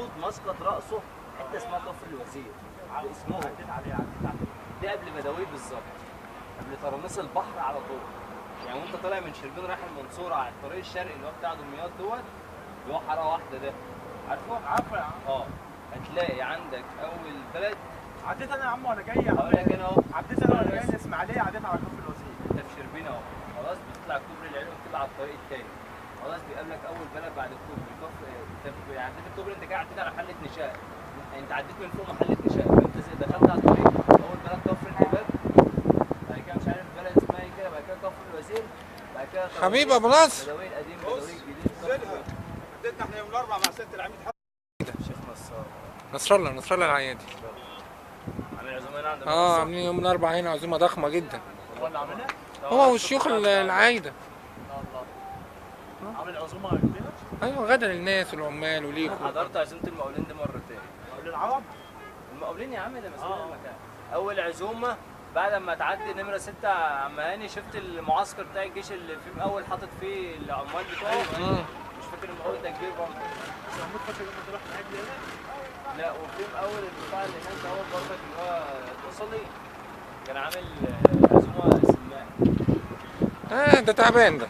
حدود مسقط راسه حته اسمها كفر الوزير، ده اسمه. عديت عليه. دي قبل بدوي بالظبط، قبل تراميس البحر على طول. يعني وانت طالع من شربين رايح المنصوره على الطريق الشرقي اللي هو بتاع دمياط دوت، اللي هو حاره واحده ده، عارفه؟ عارفه يا عم. هتلاقي عندك اول بلد. عديت انا يا عم وانا جاي يا عم. هقول لك انا اهو. عديت انا وانا جاي الاسماعيليه، عديت على كفر الوزير. انت في شربين اهو، خلاص بتطلع كوبري العلوم بتبقى على الطريق التاني. خلاص بيقابلك اول بلد بعد الكوبري كفر. انت عديت الكوبري، انت كده عديت على محله نشاء. انت عديت من فوق محله نشاء، فانت دخلت على الطريق. اول بلد كفر الجبال، بعد كده مش عارف بلد اسمها ايه كده، بعد كده كفر الوزير، بعد كده حبيبي ابو نصر. بدوي القديم بدوي الجديد. عديتنا احنا يوم الاربعاء مع سياده العميد شيخ نصار. نصر الله العيادي. عامل عزومه عندنا. عاملين يوم الاربعاء هنا عزومه ضخمه جدا. هو اللي عاملها؟ هو والشيوخ العايده. الله. عامل عزومه عندنا؟ ايوه، غدا للناس والعمال وليكم. حضرت عزومه المقاولين دي مرتين. مقاولين العرب؟ المقاولين يا عم، ده مسؤول المكان. اول عزومه بعد ما تعدي نمره 6 عم هاني، شفت المعسكر بتاع الجيش اللي في اول حاطط فيه العمال بتوعه. مش فاكر المقاول ده كبير برضه. بس محمود فاكر لما انت رحت هناك هنا؟ لا، وفي مقاول البتاع اللي هناك اول برضك اللي هو توصلي كان عامل عزومه سمان. ده تعبان ده.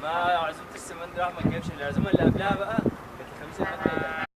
ما عزومه السمان دي راح ما تجيبش. العزومه اللي قبلها بقى كانت الخميس اللي فات.